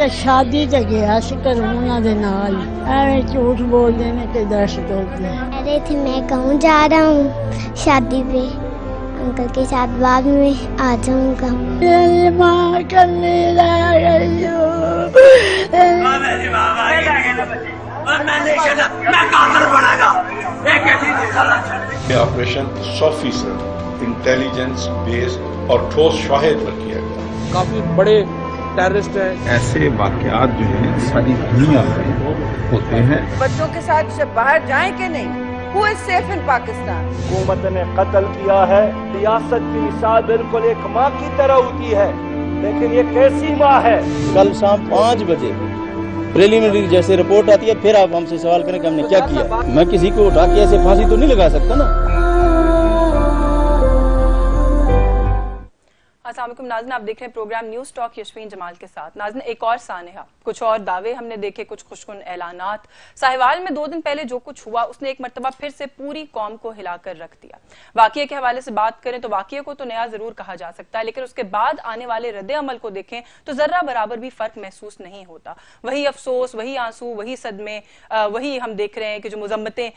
ਤੇ ਸ਼ਾਦੀ ਤੇ ਗਿਆ ਸੀ ਘਰੋਂ ਉਹਨਾਂ ਦੇ ਨਾਲ ਐਵੇਂ ਝੂਠ ਬੋਲਦੇ ਨੇ ਕਿ ਦਹਿਸ਼ਤ होती है। अरे थे मैं कहूँ जा रहा हूँ शादी पे, अंकल के साथ बाद में आ जाऊंगा। मेरी माँ कल्ली रह गई हो। मेरी माँ मर गई और मैं नहीं कहता मैं कातिल बनागा। एक ऐसी ऑपरेशन 100% इंटेलिजेंस बेस्ड और ठोस शाहिद पर किया गया। काफी बड़े टेररिस्ट हैं। ऐसे वाकयात जो हैं सारी दुनिया में होते हैं। बच्चों के साथ जब बाहर जाएं कि नहीं? Who is safe in Pakistan? हुकूमत ने कत्ल किया है। रियासत की मिसाल बिल्कुल एक माँ की तरह होती है, लेकिन ये कैसी माँ है? कल शाम 5 बजे प्रिलिमिनरी जैसे रिपोर्ट आती है, फिर आप हमसे सवाल करें कि हमने क्या किया। मैं किसी को उठा के ऐसे फांसी तो नहीं लगा सकता ना। अस्सलाम वालेकुम नाज़रीन, आप देख रहे हैं प्रोग्राम न्यूज़ टॉक यशवीन जमाल के साथ। नाज़रीन, एक और सानहा, कुछ और दावे हमने देखे, कुछ खुशकुन ऐलानात। साहिवाल में 2 दिन पहले जो कुछ हुआ उसने एक मरतबा फिर से पूरी कौम को हिलाकर रख दिया। वाक़ये के हवाले से बात करें तो वाक़ये को तो नया जरूर कहा जा सकता है, लेकिन उसके बाद आने वाले रद्द अमल को देखें तो जर्रा बराबर भी फर्क महसूस नहीं होता। वही अफसोस, वही आंसू, वही सदमे, वही हम देख रहे हैं कि जो मुजम्मतें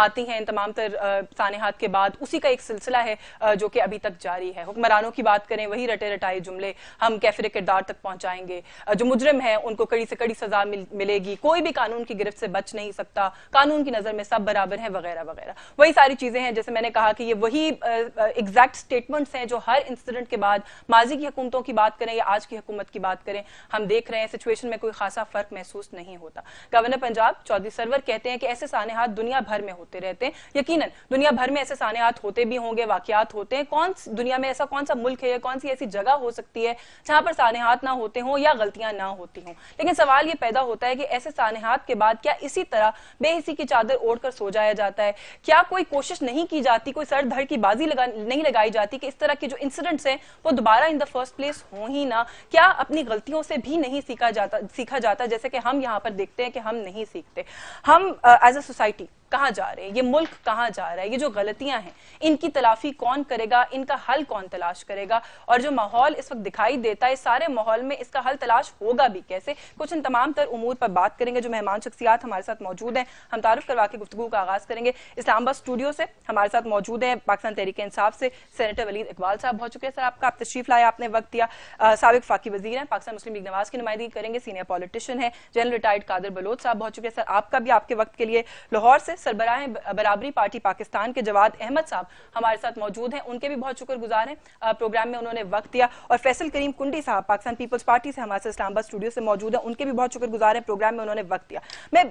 आती हैं इन तमाम तर सानहात के बाद, उसी का एक सिलसिला है जो कि अभी तक जारी है। हुक्मरानों की बात करें, वही रटे रटाए जुमले, हम कैफिर किरदार तक पहुंचाएंगे, जो मुजरिम है उनको कड़ी से कड़ी सजा मिलेगी, कोई भी कानून की गिरफ्त से बच नहीं सकता, कानून की नजर में सब बराबर हैं, वगैरह वगैरह। वही सारी चीजें हैं, जैसे मैंने कहा कि ये वही एग्जैक्ट स्टेटमेंट्स हैं जो हर इंसिडेंट के बाद, माजी की हुकूमतों की बात करें या आज की हुकूमत की बात करें, हम देख रहे हैं सिचुएशन में कोई खासा फर्क महसूस नहीं होता। गवर्नर पंजाब चौधरी सरवर कहते हैं कि ऐसे सानहात दुनिया भर में होते रहते हैं। यकीनन दुनिया भर में ऐसे सानहात होते भी होंगे, वाकयात होते हैं। दुनिया में ऐसा कौन सा मुल्क है या कौन सी ऐसी जगह हो सकती है जहां पर सानहात ना होते हों या गलतियां ना होती हों। लेकिन सवाल ये पैदा होता है कि ऐसे सानहात के बाद क्या इसी तरह बेहिसी की चादर ओढ़कर सो जाया जाता है? क्या कोई कोशिश नहीं की जाती, कोई सर धड़ की बाजी नहीं लगाई जाती कि इस तरह के जो इंसिडेंट्स हैं वो दोबारा इन द फर्स्ट प्लेस हो ही ना? क्या अपनी गलतियों से भी नहीं सीखा जाता जैसे कि हम यहाँ पर देखते हैं कि हम नहीं सीखते? हम एज अ सोसाइटी कहाँ जा रहे हैं? ये मुल्क कहाँ जा रहा है? ये जो गलतियां हैं इनकी तलाफी कौन करेगा? इनका हल कौन तलाश करेगा? और जो माहौल इस वक्त दिखाई देता है, सारे माहौल में इसका हल तलाश होगा भी कैसे? कुछ इन तमाम तर उमूर पर बात करेंगे। जो मेहमान शख्सियात हमारे साथ मौजूद हैं, हम तारुफ करवा के गुफ्तगू का आगाज करेंगे। इस्लामाबाद स्टूडियो से हमारे साथ मौजूद हैं पाकिस्तान तहरीक इंसाफ से सेनेटर वलीद इकबाल साहब पहुंच चुके हैं। सर, आपका आप तशरीफ लाए, आपने वक्त दिया। साबिक फाकी वजीर हैं, पाकिस्तान मुस्लिम लीग नवाज की नुमाइंदगी करेंगे, सीनियर पॉलिटिशियन है, जनरल रिटायर्ड कादर बलोच साहब पहुंच चुके हैं। सर, आपका भी आपके वक्त के लिए। लाहौर से सरबराह बराबरी पार्टी पाकिस्तान के जवाद अहमद साहब हमारे साथ मौजूद हैं, उनके भी बहुत शुक्रगुजार हैं, प्रोग्राम में उन्होंने वक्त दिया। और फैसल करीम कुंडी साहब पाकिस्तान पीपल्स पार्टी से हमारे साथ इस्लामाबाद स्टूडियो से मौजूद हैं, उनके भी बहुत शुक्रगुजार हैं, प्रोग्राम में उन्होंने वक्त दिया। मैं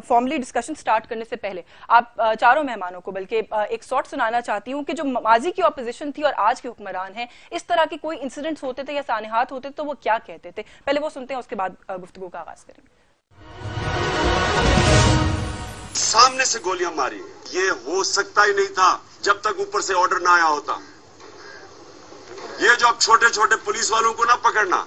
फॉर्मली डिस्कशन स्टार्ट करने से पहले आप चारों मेहमानों को बल्कि एक शॉर्ट सुनाना चाहती हूँ कि जो माजी की ऑपोजिशन थी और आज के हुक्मरान हैं, इस तरह के कोई इंसिडेंट्स होते थे या सानहात होते तो वो क्या कहते थे? पहले वो सुनते हैं, उसके बाद गुफ्तगू का आगाज करेंगे। सामने से गोलियां मारी, ये हो सकता ही नहीं था जब तक ऊपर से ऑर्डर ना आया होता। ये जो अब छोटे छोटे पुलिस वालों को ना पकड़ना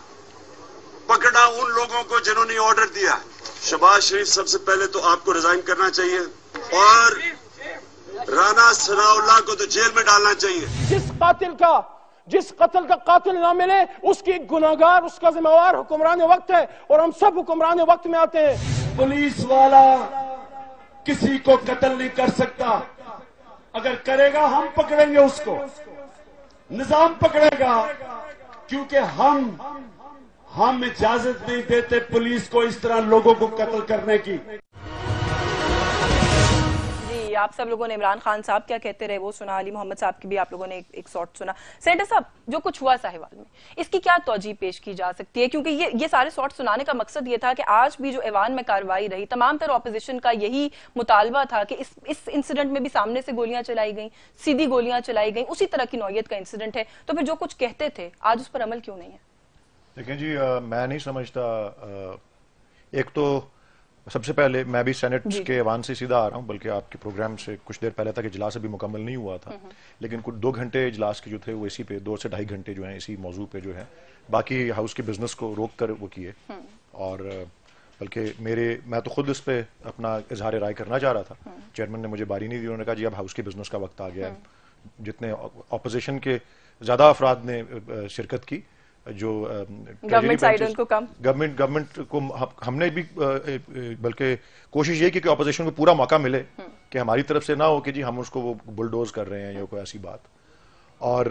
उन लोगों को जिन्होंने ऑर्डर दिया। शहबाज शरीफ, सबसे पहले तो आपको रिजाइन करना चाहिए और राना सनाउल्लाह को तो जेल में डालना चाहिए। जिस कत्ल का कातिल ना मिले उसकी गुनाहगार, उसका जिम्मेवार हुक्मरान वक्त है और हम सब हुक्मरान वक्त में आते हैं। पुलिस वाला किसी को कत्ल नहीं कर सकता, अगर करेगा हम पकड़ेंगे उसको, निजाम पकड़ेगा, क्योंकि हम इजाजत नहीं देते पुलिस को इस तरह लोगों को कत्ल करने की। आप सब लोगों ने इमरान खान साहब क्या कहते रहे वो सुना, अली मोहम्मद साहब की भी आप लोगों ने एक शॉर्ट सुना। सेनेटर साहब, जो कुछ हुआ साहिवाल में, इसकी क्या तौजीह पेश की जा सकती है? क्योंकि ये सारे शॉर्ट सुनाने का मकसद ये था कि आज भी जो ऐवान में कार्रवाई रही, तमाम तरह ऑपोजिशन का यही मुतालबा था कि इस इंसिडेंट में भी सामने से गोलियां चलाई गई, सीधी गोलियां चलाई गई, उसी तरह की नौयत का इंसिडेंट है, तो फिर जो कुछ कहते थे आज उस पर अमल क्यों नहीं है? देखें जी, मैं नहीं समझता, एक तो सबसे पहले मैं भी सेनेट के ऐवान से सीधा आ रहा हूं, बल्कि आपके प्रोग्राम से कुछ देर पहले तक इजलास अभी मुकम्मल नहीं हुआ था, लेकिन कुछ 2 घंटे इजलास के जो थे वो इसी पे 2 से ढाई घंटे जो हैं इसी मौजू पे जो है, बाकी हाउस के बिजनेस को रोक कर वो किए। और बल्कि मैं तो खुद इस पे अपना इजहार राय करना चाह रहा था, चेयरमैन ने मुझे बारी नहीं दी, उन्होंने कहा जी अब हाउस के बिजनेस का वक्त आ गया है। जितने अपोजिशन के ज़्यादा अफराद ने शिरकत की, جو گورنمنٹ سائڈ ان کو کم گورنمنٹ کو ہم نے بھی بلکہ کوشش یہ کی کہ اپوزیشن کو پورا موقع ملے کہ ہماری طرف سے نہ ہو کہ جی ہم اس کو وہ بلڈوز کر رہے ہیں یا کوئی ایسی بات. اور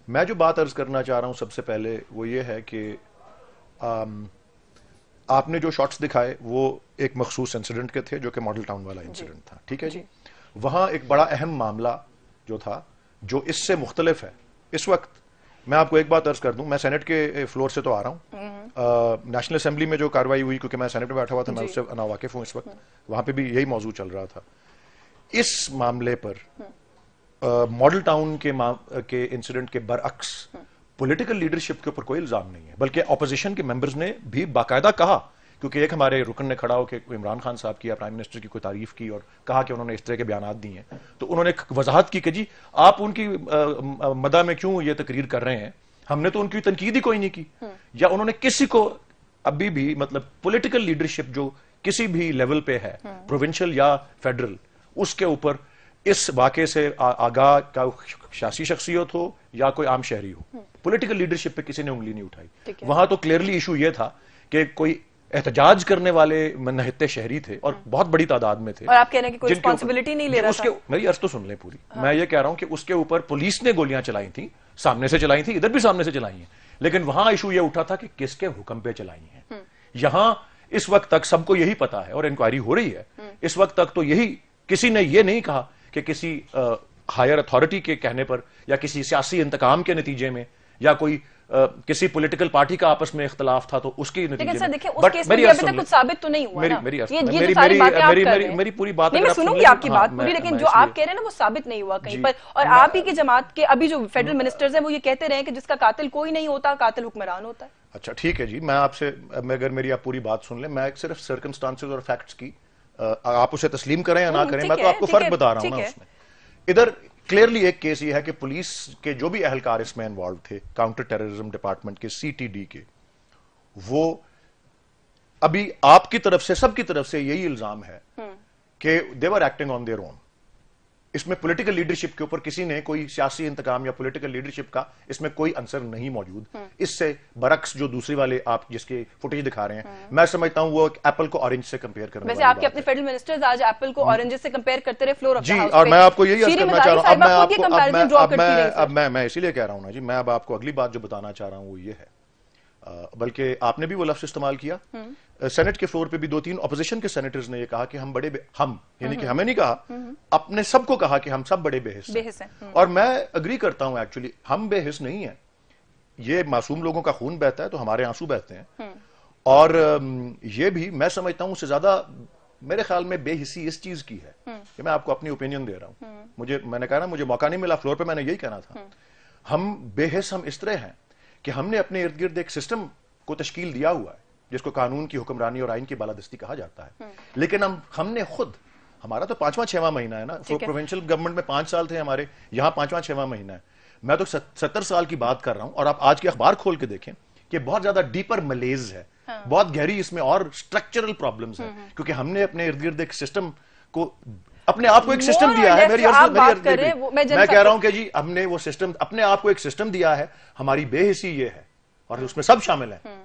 میں جو بات عرض کرنا چاہ رہا ہوں سب سے پہلے وہ یہ ہے کہ آپ نے جو شاٹس دکھائے وہ ایک مخصوص انسیڈنٹ کے تھے جو کہ ماڈل ٹاؤن والا انسیڈنٹ تھا, ٹھیک ہے جی. وہاں ایک بڑا اہم معاملہ جو تھا جو اس سے مختلف ہے. اس وقت میں آپ کو ایک بات عرض کر دوں, میں سینٹ کے فلور سے تو آ رہا ہوں, نیشنل اسمبلی میں جو کاروائی ہوئی کیونکہ میں سینٹ میں بیٹھا ہوا تھا, میں اس سے ناواقف ہوں اس وقت, وہاں پہ بھی یہی موضوع چل رہا تھا. اس معاملے پر ماڈل ٹاؤن کے انسیڈنٹ کے برعکس پولیٹیکل لیڈرشپ کے اوپر کوئی الزام نہیں ہے, بلکہ اپوزیشن کے ممبرز نے بھی باقاعدہ کہا, کیونکہ ایک ہمارے رکن نے کھڑا ہو کے عمران خان صاحب کی یا پرائم منسٹر کی کوئی تعریف کی اور کہا کہ انہوں نے اس طرح کے بیانات دی ہیں, تو انہوں نے وضاحت کی کہ جی آپ ان کی مدح میں کیوں یہ تقریر کر رہے ہیں, ہم نے تو ان کی تنقید ہی کوئی نہیں کی. یا انہوں نے کسی کو ابھی بھی مطلب پولیٹیکل لیڈرشپ جو کسی بھی لیول پہ ہے, پروونشل یا فیڈرل, اس کے اوپر اس واقعے سے آگاہ کا سیاسی شخصیت ہو یا کوئی عام شہری ہو, پولیٹیکل لیڈرشپ پہ کسی نے انگلی نہیں اٹھائی. وہاں تو کلیئرلی ایشو یہ تھا کہ کوئی احتجاج کرنے والے نہتے شہری تھے اور بہت بڑی تعداد میں تھے, اور آپ کہہ رہے ہیں کہ کوئی رسپانسبلٹی نہیں لے رہا تھا. میری عرض تو سن لیں پوری. میں یہ کہہ رہا ہوں کہ اس کے اوپر پولیس نے گولیاں چلائی تھیں, سامنے سے چلائی تھیں, ادھر بھی سامنے سے چلائی ہیں, لیکن وہاں ایشو یہ اٹھا تھا کہ کس کے حکم پہ چلائی ہیں. یہاں اس وقت تک سب کو یہی پتا ہے اور انکوائری ہو رہی ہے, اس وقت تک تو یہی کسی نے یہ نہیں کہا کہ کسی ہائر اتھارٹی کے کہنے پر یا کسی سیاسی انتقام کے نتیجے میں یا کوئی کسی پولیٹیکل پارٹی کا آپس میں اختلاف تھا تو اس کی نتیجے میں. لیکن سر دیکھیں اس کیس میں ابھی تک کچھ ثابت تو نہیں ہوا نا. میری پوری بات میں سنوں گی آپ کی بات پوری, لیکن جو آپ کہہ رہے ہیں نا وہ ثابت نہیں ہوا کہیں پر. اور آپ ہی کی جماعت کے ابھی جو فیڈرل منسٹرز ہیں وہ یہ کہتے رہے کہ جس کا قاتل کوئی نہیں ہوتا, قاتل حکمران ہوتا ہے. اچھا ٹھیک ہے جی, میں آپ سے اگر میری آپ پوری بات سن لیں, میں صرف سرکمسٹانسز اور فیکٹس کی آپ اسے تسلیم کریں یا نہ کریں, میں تو آپ کو فرق بتا رہا ہوں نا اس میں. ادھر کلیئرلی ایک کیس یہ ہے کہ پولیس کے جو بھی اہلکار اس میں انوالو تھے, کاؤنٹر ٹیررزم ڈپارٹمنٹ کے CTD کے, وہ ابھی آپ کی طرف سے سب کی طرف سے یہی الزام ہے کہ they were acting on their own. اس میں پولیٹیکل لیڈرشپ کے اوپر کسی نے کوئی سیاسی انتقام یا پولیٹیکل لیڈرشپ کا اس میں کوئی عنصر نہیں موجود. اس سے برعکس جو دوسری والے آپ جس کے فوٹیج دکھا رہے ہیں, میں سمجھتا ہوں وہ ایپل کو اورنج سے کمپیئر کرنے ویسے آپ کے اپنے فیڈرل منسٹرز آج ایپل کو اورنج سے کمپیئر کرتے رہے فلور آف دی ہاؤس. جی, اور میں آپ کو یہی عرض کرنا چاہ رہا ہوں, میں اسی لیے کہہ رہا ہوں نا جی, میں اب آپ کو اگلی بات جو بتانا چاہ رہا ہوں وہ یہ ہے, بلکہ آپ نے بھی وہ لفظ استعمال کیا, سینٹ کے فلور پہ بھی 2-3 اپوزیشن کے سینیٹرز نے یہ کہا کہ ہم بڑے ہم یعنی کہ ہمیں نہیں کہا, اپنے سب کو کہا کہ ہم سب بڑے بے حس ہیں. اور میں اگری کرتا ہوں, ایکچولی ہم بے حس نہیں ہیں, یہ معصوم لوگوں کا خون بہتا ہے تو ہمارے آنسو بہتے ہیں. اور یہ بھی میں سمجھتا ہوں اس سے زیادہ میرے خیال میں بے حسی اس چیز کی ہے کہ میں آپ کو اپنی اوپینین دے رہا ہوں. میں نے کہا نا مجھے موقع نہیں ملا فلور پہ, میں نے یہی کہنا تھا. ہم بے حس ہم اس طرح ہیں کہ ہم نے اپنے ارد گرد ایک سسٹم کو تشکیل دیا ہوا ہے جس کو قانون کی حکمرانی اور آئین کی بالادستی کہا جاتا ہے, لیکن ہم نے خود, ہمارا تو 5واں-6واں مہینہ ہے نا, پروونشل گورنمنٹ میں 5 سال تھے ہمارے, یہاں 5واں-6واں مہینہ ہے. میں تو 70 سال کی بات کر رہا ہوں, اور آپ آج کے اخبار کھول کے دیکھیں کہ بہت زیادہ ڈیپر ملیز ہے, بہت گہری اس میں اور اسٹرکچرل پرابلمز ہیں, کیونکہ ہم نے اپنے ارد گرد ایک سسٹم کو, اپنے آپ کو ایک سسٹم دیا ہے. میں کہہ رہا ہوں کہ جی ہم نے وہ سسٹم, اپنے آپ کو ایک سسٹم دیا ہے. ہماری بے حسی یہ ہے, اور اس میں سب شامل ہیں,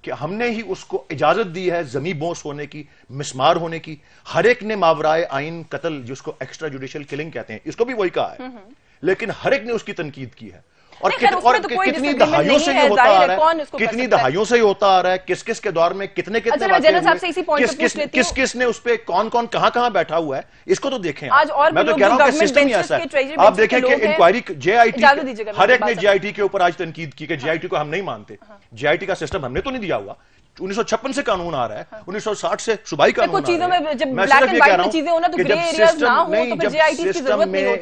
کہ ہم نے ہی اس کو اجازت دی ہے زمیں بوس ہونے کی, مسمار ہونے کی. ہر ایک نے ماورائے آئین قتل, جس کو ایکسٹرا جوڈیشل کلنگ کہتے ہیں, اس کو بھی وہی کہا ہے, لیکن ہر ایک نے اس کی تنقید کی ہے. اور کتنی دہائیوں سے یہ ہوتا آ رہا ہے, کتنی دہائیوں سے یہ ہوتا آ رہا ہے, کس کس کے دور میں کتنے کس کس نے اس پہ کون کہاں بیٹھا ہوا ہے, اس کو تو دیکھیں. میں تو کہہ رہا ہوں کہ سسٹم ہی ایسا ہے. آپ دیکھیں کہ انکوائری JIT, ہر ایک نے JIT کے اوپر آج تنقید کی کہ JIT کو ہم نہیں مانتے. JIT کا سسٹم ہم نے تو نہیں دیا ہوا. 1956 سے قانون آ رہا ہے, 1960 سے صوبائی قانون آ رہا ہے. میں صرف یہ کہہ رہا ہوں کہ جب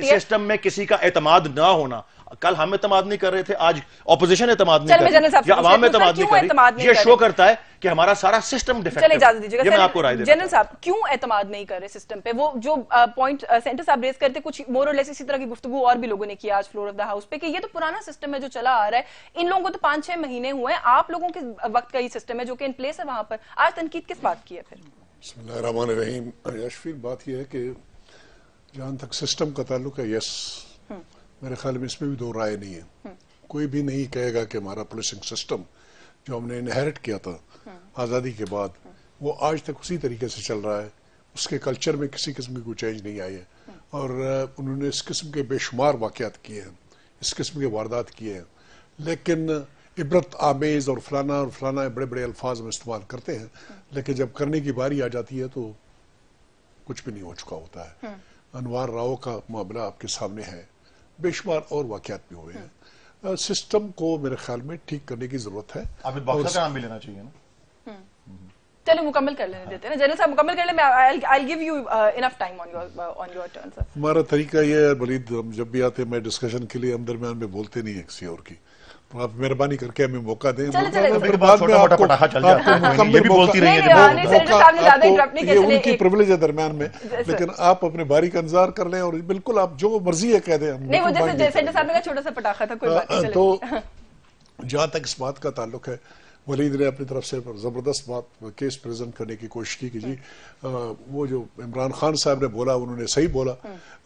سسٹم میں کسی کا اعتماد نہ ہونا, کل ہم اعتماد نہیں کر رہے تھے, آج اپوزیشن اعتماد نہیں کر رہی, یا عوام اعتماد نہیں کر رہی, یہ شو کرتا ہے کہ ہمارا سارا سسٹم ڈیفیکٹو ہے. یہ میں آپ کو رائے دیتا ہوں. جنرل صاحب کیوں اعتماد نہیں کر رہے سسٹم پہ؟ وہ جو پوائنٹ سینٹر صاحب ریز کرتے, کچھ مور اور لیس اسی طرح کی گفتگو اور بھی لوگوں نے کیا آج فلور آف دا ہاؤس پہ, کہ یہ تو پرانا سسٹم ہے جو چلا آ رہا ہے, ان لوگوں کو تو 5-6 مہینے ہوئے ہیں, آپ لوگوں کے وقت کا یہ سسٹم ہے جو کہ ان پلیس ہے وہاں پر, آج تنقید کس بات کی ہے پھر؟ بسم اللہ الرحمن الرحیم. یشفیل, بات یہ ہے کہ جہاں تک سسٹم کا تعلق ہے, یس میرے خیال میں اس میں بھی 2 رائے نہیں ہے. कोई भी नहीं कहेगा कि हमारा पुलिसिंग सिस्टम जो हमने इनहेरिट किया था आज़ादी के बाद वो आज तक उसी तरीके से चल रहा है, उसके कल्चर में किसी किस्म की कोई चेंज नहीं आई है। और उन्होंने इस किस्म के बेशुमार वाक़यात किए हैं, इस किस्म के वारदात किए हैं, लेकिन इबरत आमेज़ और फलाना बड़े बड़े अल्फाज में इस्तेमाल करते हैं, लेकिन जब करने की बारी आ जाती है तो कुछ भी नहीं हो चुका होता है। अनवार राव का मामला आपके सामने है, बेशुमार और वाक़यात भी हुए हैं। सिस्टम को मेरे ख्याल में ठीक करने की जरूरत है। आबिद बख्तर का नाम भी लेना चाहिए ना। चलो मुकम्मल कर लेने देते हैं ना जनरल साहब, मुकम्मल कर ले। I'll give you enough time on your turn sir। हमारा तरीका ये है वलीद, हम जब भी आते हैं मैं डिस्कशन के लिए हम दरमियान में बोलते नहीं है किसी और की, तो आप मेहरबानी करके हमें मौका दें। बाद में आपको ये उनकी प्रिविलेज है दरमियान में, लेकिन आप अपने बारी का इंतजार कर लें और बिल्कुल आप जो मर्जी है कह दें। नहीं वो जैसे सेंटर साहब ने कहा छोटा सा पटाखा था, कोई बात नहीं। तो जहाँ तक इस बात का ताल्लुक है, वलीद ने अपनी तरफ से ज़बरदस्त बात केस प्रेजेंट करने की कोशिश की कि जी वो जो इमरान खान साहब ने बोला उन्होंने सही बोला,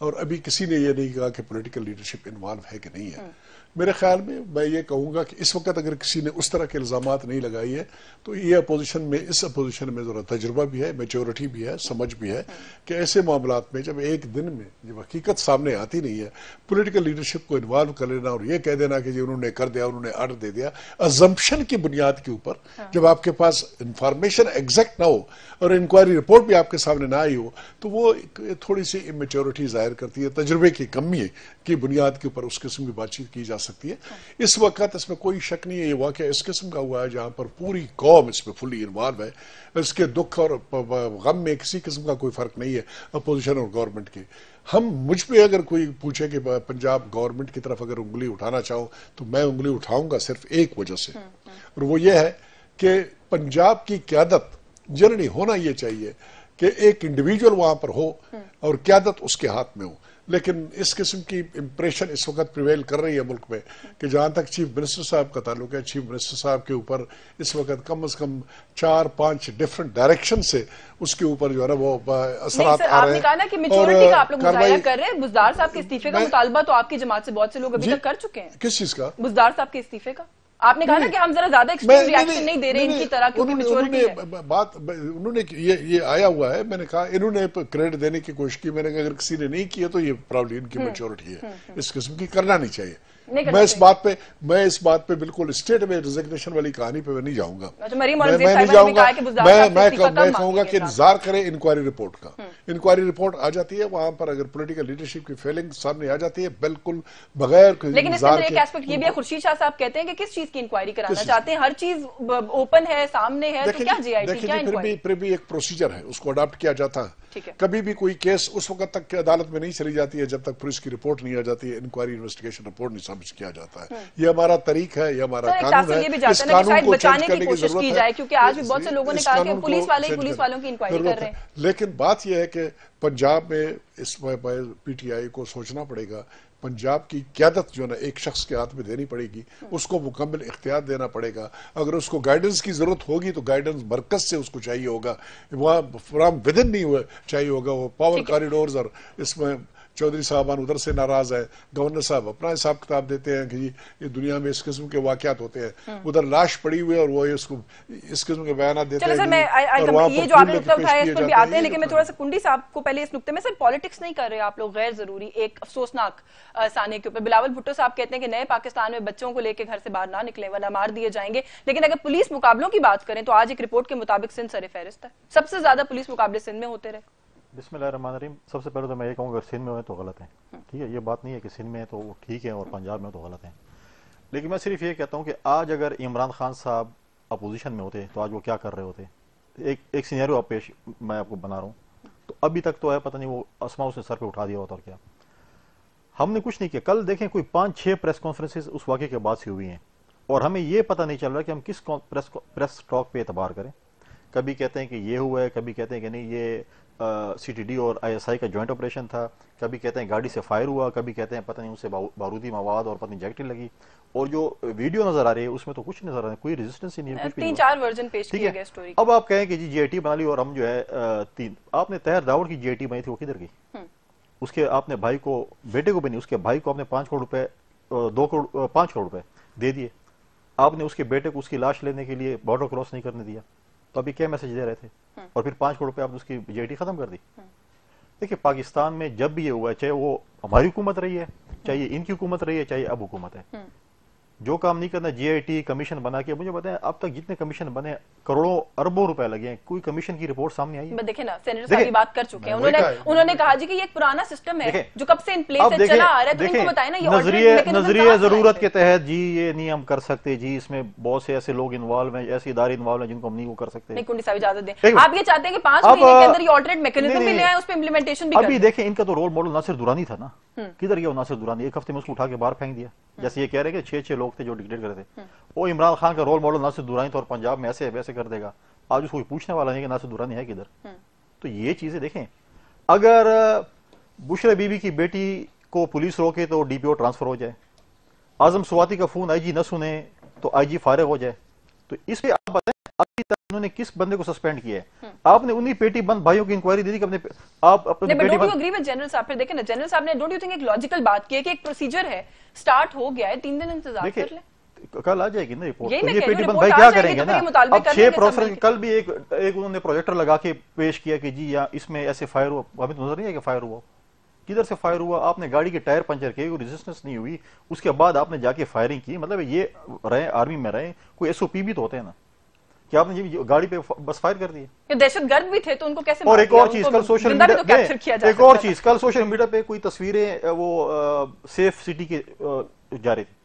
और अभी किसी ने ये नहीं कहा कि पॉलिटिकल लीडरशिप इन्वॉल्व है कि नहीं है। मेरे ख्याल में मैं ये कहूँगा कि इस वक्त अगर किसी ने उस तरह के इल्ज़ामात नहीं लगाई है तो ये अपोजिशन में, इस अपोजिशन में ज़रा तजुर्बा भी है, मैच्योरिटी भी है, समझ भी है कि ऐसे मामलात में जब एक दिन में जब हकीकत सामने आती नहीं है, पॉलिटिकल लीडरशिप को इन्वॉल्व कर लेना और ये कह देना कि जी उन्होंने कर दिया, उन्होंने आर्डर दे दिया, अजम्पशन की बुनियाद के ऊपर, जब आपके पास इंफॉर्मेशन एग्जैक्ट ना हो और इंक्वायरी रिपोर्ट भी आपके सामने ना आई हो, तो वो थोड़ी सी इमेच्योरिटी जाहिर करती है, तजुर्बे की कमी की बुनियाद के ऊपर उस किस्म की बातचीत की जा सकती है। इस वक्त इसमें कोई शक नहीं है, ये वाक़या इस किस्म का हुआ है जहाँ पर पूरी कौम इसमें फुली इन्वॉल्व है। इसके दुख और गम में किसी किस्म का कोई फ़र्क नहीं है अपोजिशन और गवर्नमेंट के। हम मुझ पे अगर कोई पूछे कि पंजाब गवर्नमेंट की तरफ अगर उंगली उठाना चाहो तो मैं उंगली उठाऊंगा सिर्फ एक वजह से, और वो ये है कि पंजाब की क़यादत जनरली होना ये चाहिए कि एक इंडिविजुअल वहाँ पर हो और क़यादत उसके हाथ में हो। लेकिन इस किस्म की इम्प्रेशन इस वक्त प्रिवेल कर रही है मुल्क में कि जहाँ तक चीफ मिनिस्टर साहब का ताल्लुक है, चीफ मिनिस्टर साहब के ऊपर इस वक्त कम से कम 4-5 डिफरेंट डायरेक्शन से उसके ऊपर जो है ना वो असरात आ रहे हैं। कहा ना कि मैच्योरिटी का आप लोग मुजाहिरा कर रहे हैं। बुज़दार साहब के इस्तीफे का मुतालबा तो आपकी जमात से बहुत से लोग अभी तक कर चुके हैं। किस चीज का? बुज़दार साहब के इस्तीफे का। आपने कहा ना कि हम जरा ज्यादा एक्सट्रीम रिएक्शन नहीं दे रहे इनकी तरह, क्योंकि मैच्योरिटी है। उन्होंने ये आया हुआ है, मैंने कहा इन्होंने क्रेडिट देने की कोशिश की, मैंने कहा अगर किसी ने नहीं किया तो ये प्रॉब्लम इनकी मैच्योरिटी है, इस किस्म की करना नहीं चाहिए। मैं इस बात पे बिल्कुल स्टेट में रिजिग्नेशन वाली कहानी पे मैं नहीं जाऊंगा। मैं नहीं जाऊंगा, मैं कहूंगा कि इंतजार करें इंक्वायरी रिपोर्ट का। इंक्वायरी रिपोर्ट आ जाती है, वहां पर अगर पॉलिटिकल लीडरशिप की फेलिंग सामने आ जाती है बिल्कुल बगैर। लेकिन इसमें एक एस्पेक्ट ये भी है, खुर्शीद शाह साहब कहते हैं कि किस चीज की इंक्वायरी कराना चाहते हैं, हर चीज ओपन है, सामने है, तो क्या जीआईटी क्या इंक्वायरी? फिर भी एक प्रोसीजर है, उसको अडॉप्ट किया जाता है। कभी भी कोई केस उस वक्त तक अदालत में नहीं चली जाती है जब तक पुलिस की रिपोर्ट नहीं आ जाती है, इंक्वायरी इन्वेस्टिगेशन रिपोर्ट नहीं सबमिट किया जाता है। ये हमारा तरीका है, ये हमारा कानून है। इस कानून को बचाने की कोशिश की जाए, क्योंकि आज भी बहुत से लोगों ने कहा कि पुलिस वाले ही पुलिस वालों की इंक्वायरी कर रहे हैं। लेकिन बात यह है कि पंजाब में इस पीटीआई को सोचना पड़ेगा, पंजाब की क़यादत जो ना एक शख्स के हाथ में देनी पड़ेगी, उसको मुकम्मल इख्तियार देना पड़ेगा। अगर उसको गाइडेंस की जरूरत होगी तो गाइडेंस मरकज से उसको चाहिए होगा, वहाँ फ्रॉम विद इन नहीं हुआ चाहिए होगा। वो पावर कॉरिडोर्स और इसमें चौधरी साहबान उधर से नाराज है, गवर्नर साहब अपना हिसाब किताब देते हैं कि ये दुनिया में इस किस्म के वाकयात होते हैं, उधर लाश पड़ी हुई है और वो इसको इस किस्म के बयान देते हैं। ये जो आपने नुकता उठाया इस पर भी आते हैं, लेकिन मैं थोड़ा सा कुंडी साहब को पहले इस नुकते में सर पॉलिटिक्स नहीं कर रहे आप लोग गैर जरूरी एक अफसोसनाक साने के ऊपर। बिलावल भुट्टो साहब कहते हैं कि नए पाकिस्तान में बच्चों को लेकर घर से बाहर ना निकले वरना मार दिए जाएंगे। लेकिन अगर पुलिस मुकाबलों की बात करें तो आज एक रिपोर्ट के मुताबिक सिंध सरफहरिस्त है, सबसे ज्यादा पुलिस मुकाबले सिंध में होते रहे। बिस्मिल्लाहिर्रहमानिर्रहीम। सबसे पहले तो मैं ये कहूँगा अगर सिंध में हो तो गलत है, ठीक है, ये बात नहीं है कि सिंध में तो वो ठीक है और पंजाब में तो गलत है। लेकिन मैं सिर्फ ये कहता हूँ कि आज अगर इमरान खान साहब अपोजिशन में होते तो आज वो क्या कर रहे होते। एक सिनेरियो आप पेश मैं आपको बना रहा हूँ, तो अभी तक तो है पता नहीं वो असमा उसने सर पे उठा दिया होता और क्या। हमने कुछ नहीं किया। कल देखें कोई 5-6 प्रेस कॉन्फ्रेंसेज उस वाक़े के बाद से हुई हैं और हमें ये पता नहीं चल रहा कि हम किस प्रेस टॉक पे एतबार करें। कभी कहते हैं कि ये हुआ है, कभी कहते हैं कि नहीं ये सीटीडी और आईएसआई का जॉइंट ऑपरेशन था, कभी कहते हैं गाड़ी से फायर हुआ, कभी कहते हैं पता नहीं उससे बारूदी मवाद और पता नहीं जैकेट लगी। और जो वीडियो नजर आ रही है उसमें तो कुछ नजर आ रहा है, कोई रेजिस्टेंस ही नहीं है, 3-4 वर्जन पेश किए गए स्टोरी। अब आप कहें कि जी जीआईटी बना ली और हम जो है 3 आपने तहर दाऊद की जीआईटी बनी थी, वो किधर गई? उसके आपने भाई को बेटे को बनी, उसके भाई को आपने 5 करोड़ रुपए 5 करोड़ रुपए दे दिए, आपने उसके बेटे को उसकी लाश लेने के लिए बॉर्डर क्रॉस नहीं करने दिया, तो अभी क्या मैसेज दे रहे थे? और फिर 5 करोड़ रुपए आपने उसकी जीआईटी खत्म कर दी। देखिए पाकिस्तान में जब भी ये हुआ है, चाहे वो हमारी हुकूमत रही है, चाहे इनकी हुकूमत रही है, चाहे अब हुकूमत है, जो काम नहीं करना जीआईटी कमीशन बना के, मुझे बताएं अब तक जितने कमीशन बने करोड़ों अरबों रुपए लगे हैं, कोई कमीशन की रिपोर्ट सामने आई है? देखें ना, सेनेटर साहब बात कर चुके हैं, उन्होंने कहा जी कि ये एक पुराना सिस्टम है जो कब से इन प्लेस है, चला आ रहा है, तो इनको बताएं ना ये नजरिए जरूरत के तहत जी ये नहीं हम कर सकते जी, इसमें बहुत से ऐसे लोग इन्वॉल्व हैं, ऐसे इदारे इन्वॉल्व हैं जिनको हम नहीं वो कर सकते। नहीं, कुंडी साहब इजाजत दें, आप ये चाहते हैं कि 5 महीने के अंदर ये ऑल्टरनेट मैकेनिज्म भी ले आए, उस पे इंप्लीमेंटेशन भी करें। अभी देखें इनका तो रोल मॉडल नासिर दुरानी था ना, किधर गया नासिर दुरानी? एक हफ्ते में उसको उठा के बाहर फेंक दिया। जैसे ये कह रहे हैं कि 6 लोग थे जो डिक्टेट कर रहे थे, वो इमरान खान का रोल मॉडल नासिर दुरानी था और पंजाब में ऐसे वैसे कर देगा। आज उसको पूछने वाला नहीं कि नासिर दुरानी है किधर। तो ये चीजें देखें, अगर बुशरा बीबी की बेटी को पुलिस रोके तो डीपीओ ट्रांसफर हो जाए, आजम स्वाति का फोन आईजी न सुने तो आईजी फारिग हो जाए, तो इस पे आप बताएं अभी तक उन्होंने किस बंदे को सस्पेंड किया है? आपने उन्हीं पेटी बंद भाइयों की इंक्वायरी दे दी कि अपने आप अपने पेटी बंद। एग्री विद जनरल साहब? फिर देखें ना, जनरल साहब ने डोंट यू थिंक एक लॉजिकल बात की है कि एक प्रोसीजर है, स्टार्ट हो गया है, 3 दिन इंतजार कर ले, कल आ जाएगी ना रिपोर्ट, तो ये पेटी बंद भाई क्या करेंगे ना? अब 6 प्रोफेसर, कल भी एक उन्होंने प्रोजेक्टर लगा के पेश किया कि जी यहाँ इसमें ऐसे फायर हुआ, हमें तो नजर नहीं है कि फायर हुआ, किधर से फायर हुआ? आपने गाड़ी के टायर पंचर किए, कोई रेजिस्टेंस नहीं हुई, उसके बाद आपने जाके फायरिंग की। मतलब ये रहे आर्मी में रहे, कोई एसओपी भी तो होते हैं ना, कि आपने ये गाड़ी पे बस फायर कर दिए। दहशतगर्द भी थे तो उनको कैसे? और एक और चीज कल सोशल मीडिया, एक और चीज कल सोशल मीडिया पे कोई तस्वीरें वो सेफ सिटी के जा रही थी,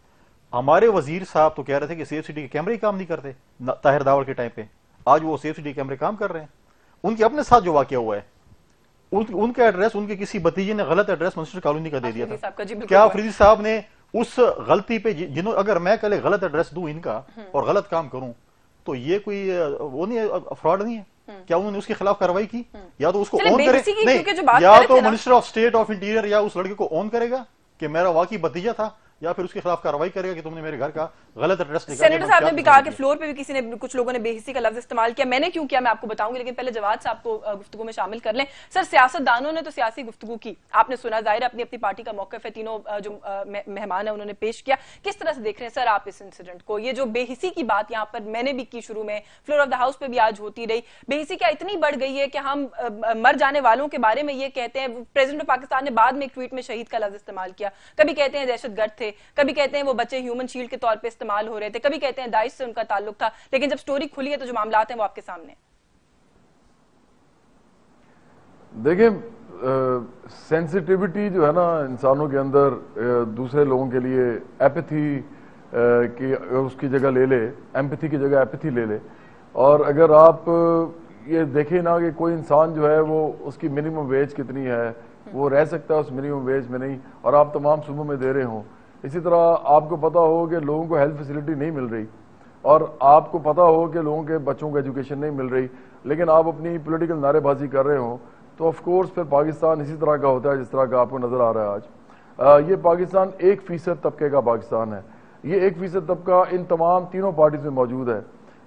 हमारे वजीर साहब तो कह रहे थे कि सेफ सिटी के कैमरे ही काम नहीं करते ताहिर दावड़ के टाइम पे, आज वो सेफ सिटी कैमरे काम कर रहे हैं। उनके अपने साथ जो वाकया हुआ है, उनका एड्रेस उनके किसी भतीजे ने गलत एड्रेस मिनिस्टर कॉलोनी का दे दिया था। क्या अफरीदी साहब ने उस गलती पे अगर मैं कल गलत एड्रेस दूं इनका और गलत काम करूं तो ये कोई वो नहीं, फ्रॉड नहीं है क्या? उन्होंने उसके खिलाफ कार्रवाई की? या तो उसको ऑन करे, नहीं या तो minister of state of interior या उस लड़के को ऑन करेगा कि मेरा वाकई भतीजा था, या फिर उसके खिलाफ कार्रवाई करेगा कि तुमने मेरे घर का गलत एड्रेस निकाला। सेनेटर साहब ने भी कहा कि फ्लोर पे भी किसी ने, कुछ लोगों ने बेहिसी का लफ्ज इस्तेमाल किया, मैंने क्यों किया मैं आपको बताऊंगी, लेकिन पहले जवाद साहब को गुफ्तगू में शामिल कर लें। सर, सियासतदानों ने तो सियासी गुफ्तगू की, आपने सुना, जाहिर अपनी अपनी पार्टी का मौक़िफ़ है, तीनों जो मेहमान है उन्होंने पेश किया। किस तरह से देख रहे हैं सर आप इस इंसिडेंट को? ये जो बेहिसी की बात यहाँ पर मैंने भी की शुरू में, फ्लोर ऑफ द हाउस पे भी आज होती रही, बेहिसी क्या इतनी बढ़ गई है कि हम मर जाने वालों के बारे में ये कहते हैं? प्रेसिडेंट ऑफ पाकिस्तान ने बाद में एक ट्वीट में शहीद का लफ्ज इस्तेमाल किया, कभी कहते हैं दहशतगर्द थे, कभी कहते हैं वो बच्चे ह्यूमन शील्ड के तौर पे इस्तेमाल हो रहे थे, कभी कहते हैं दाइश से उनका ताल्लुक था, लेकिन जब स्टोरी खुली है तो जो मामलात हैं वो आपके सामने। देखिए, सेंसिटिविटी जो है ना इंसानों के अंदर, दूसरे लोगों के लिए एपैथी की उसकी जगह ले ले, एम्पैथी की जगह एपैथी ले ले। और अगर आप ये देखें ना कि कोई इंसान जो है वो उसकी मिनिमम वेज कितनी है, वो रह सकता है उस मिनिमम वेज में नहीं, और आप तमाम सूबों में दे रहे हो। इसी तरह आपको पता हो कि लोगों को हेल्थ फैसिलिटी नहीं मिल रही, और आपको पता हो कि लोगों के बच्चों को एजुकेशन नहीं मिल रही, लेकिन आप अपनी पॉलिटिकल नारेबाजी कर रहे हो, तो ऑफ कोर्स फिर पाकिस्तान इसी तरह का होता है जिस तरह का आपको नजर आ रहा है आज। ये पाकिस्तान 1% तबके का पाकिस्तान है। ये 1% तबका इन तमाम तीनों पार्टीज में मौजूद है।